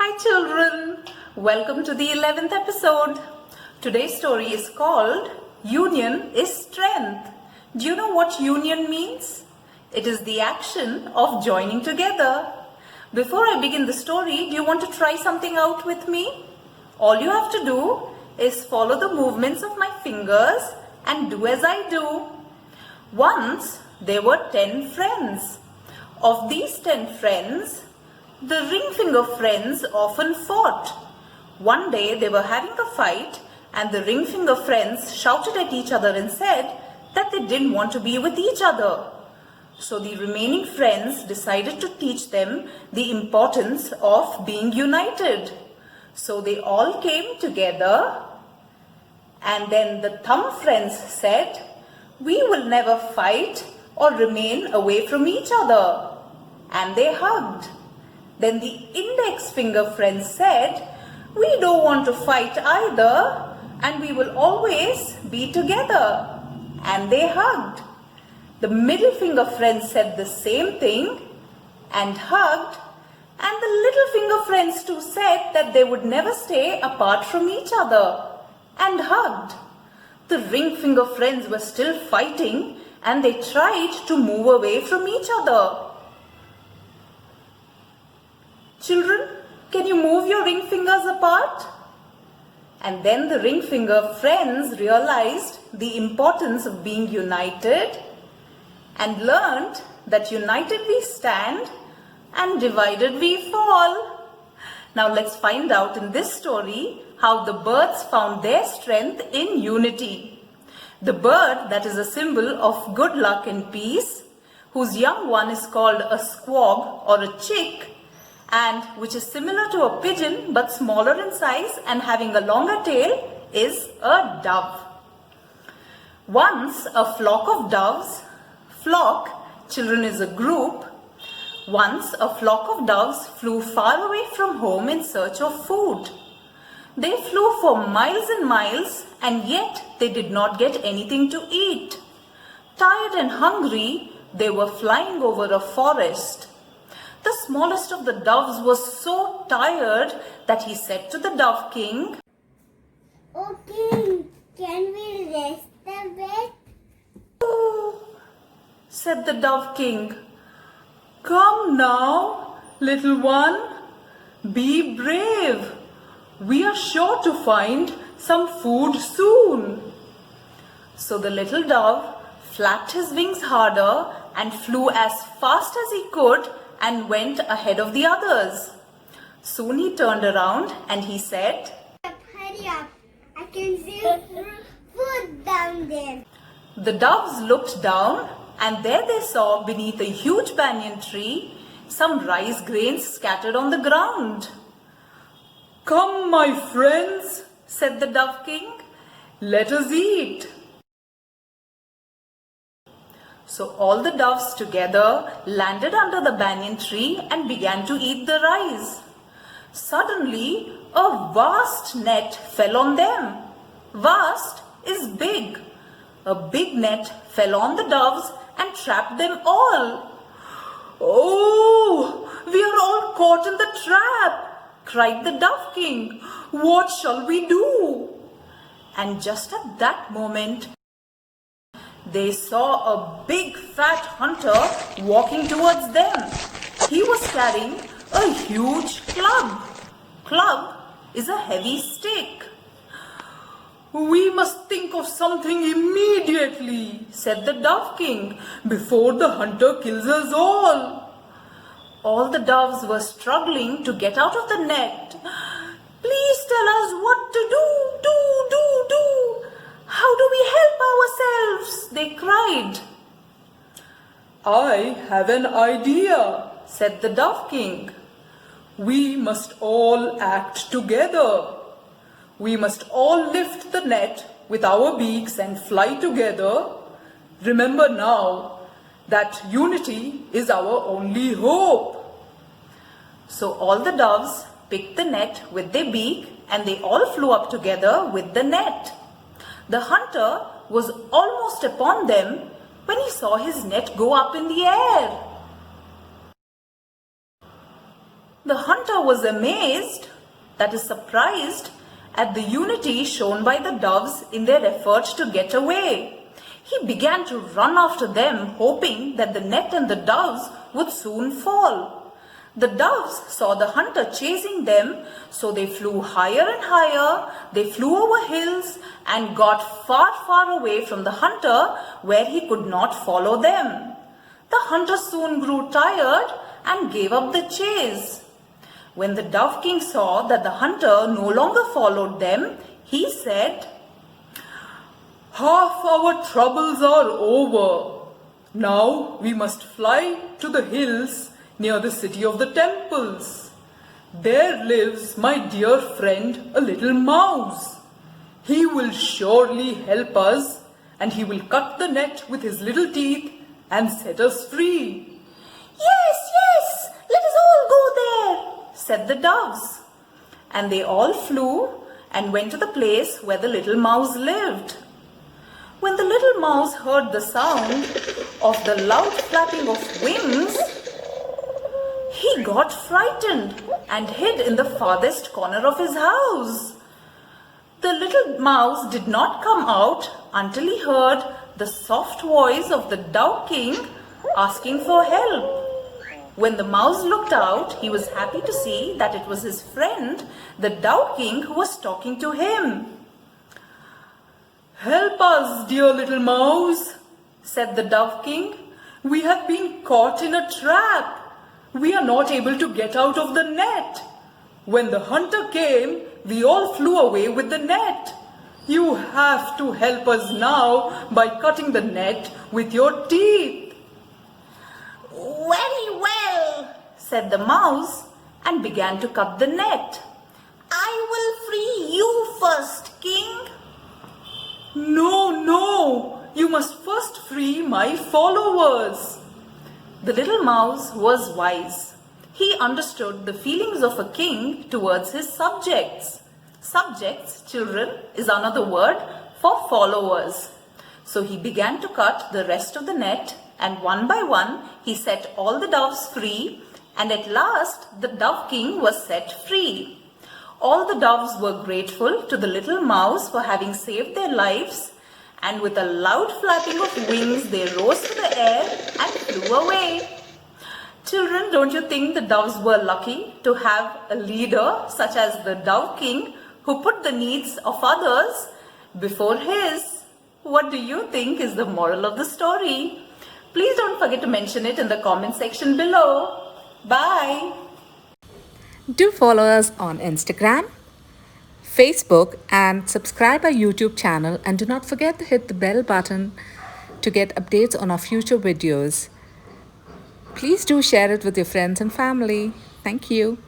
Hi children, welcome to the 11th episode. Today's story is called Union is Strength. Do you know what union means? It is the action of joining together. Before I begin the story, do you want to try something out with me? All you have to do is follow the movements of my fingers and do as I do. Once there were 10 friends. Of these 10 friends, the ring finger friends often fought. One day they were having a fight and the ring finger friends shouted at each other and said that they didn't want to be with each other. So the remaining friends decided to teach them the importance of being united. So they all came together and then the thumb friends said, "We will never fight or remain away from each other." And they hugged. Then the index finger friends said, "We don't want to fight either and we will always be together." And they hugged. The middle finger friends said the same thing and hugged. And the little finger friends too said that they would never stay apart from each other and hugged. The ring finger friends were still fighting and they tried to move away from each other. Children, can you move your ring fingers apart? And then the ring finger friends realized the importance of being united and learned that united we stand and divided we fall. Now let's find out in this story how the birds found their strength in unity. The bird that is a symbol of good luck and peace, whose young one is called a squab or a chick, and which is similar to a pigeon but smaller in size and having a longer tail, is a dove. Once a flock of doves, flock, children, is a group. Once a flock of doves flew far away from home in search of food. They flew for miles and miles and yet they did not get anything to eat. Tired and hungry, they were flying over a forest. The smallest of the doves was so tired that he said to the dove king, "Okay, can we rest a bit?" "Oh," said the dove king. "Come now, little one, be brave. We are sure to find some food soon." So the little dove flapped his wings harder and flew as fast as he could and went ahead of the others. Soon he turned around and he said, "Hurry up, I can see food down there." The doves looked down and there they saw beneath a huge banyan tree some rice grains scattered on the ground. "Come, my friends," said the dove king, "let us eat." So all the doves together landed under the banyan tree and began to eat the rice. Suddenly, a vast net fell on them. Vast is big. A big net fell on the doves and trapped them all. "Oh, we are all caught in the trap," cried the dove king. "What shall we do?" And just at that moment, they saw a big fat hunter walking towards them. He was carrying a huge club. Club is a heavy stick. "We must think of something immediately," said the dove king, "before the hunter kills us all." All the doves were struggling to get out of the net. "Please tell us what to do. How do we help ourselves?" they cried. "I have an idea," said the dove king. "We must all act together. We must all lift the net with our beaks and fly together. Remember now that unity is our only hope." So all the doves picked the net with their beak and they all flew up together with the net. The hunter was almost upon them when he saw his net go up in the air. The hunter was amazed, that is surprised, at the unity shown by the doves in their effort to get away. He began to run after them, hoping that the net and the doves would soon fall. The doves saw the hunter chasing them, so they flew higher and higher. They flew over hills and got far, far away from the hunter where he could not follow them. The hunter soon grew tired and gave up the chase. When the Dove King saw that the hunter no longer followed them, he said, "Half our troubles are over. Now we must fly to the hills near the city of the temples. There lives my dear friend, a little mouse. He will surely help us, and he will cut the net with his little teeth and set us free." Yes, yes, let us all go there, said the doves. And they all flew and went to the place where the little mouse lived. When the little mouse heard the sound of the loud flapping of wings, he got frightened and hid in the farthest corner of his house. The little mouse did not come out until he heard the soft voice of the Dove King asking for help. When the mouse looked out, he was happy to see that it was his friend, the Dove King, who was talking to him. "Help us, dear little mouse," said the Dove King. "We have been caught in a trap. We are not able to get out of the net. When the hunter came, we all flew away with the net. You have to help us now by cutting the net with your teeth." Very well, said the mouse and began to cut the net. I will free you first, King. "No, no, you must first free my followers." The little mouse was wise. He understood the feelings of a king towards his subjects. Subjects, children, is another word for followers. So he began to cut the rest of the net, and one by one he set all the doves free, and at last the Dove King was set free. All the doves were grateful to the little mouse for having saved their lives, and with a loud flapping of wings they rose to the air and flew away. Children, don't you think the doves were lucky to have a leader such as the Dove King who put the needs of others before his? What do you think is the moral of the story? Please don't forget to mention it in the comment section below. Bye. Do follow us on Instagram, Facebook, and subscribe our YouTube channel, and do not forget to hit the bell button to get updates on our future videos. Please do share it with your friends and family. Thank you.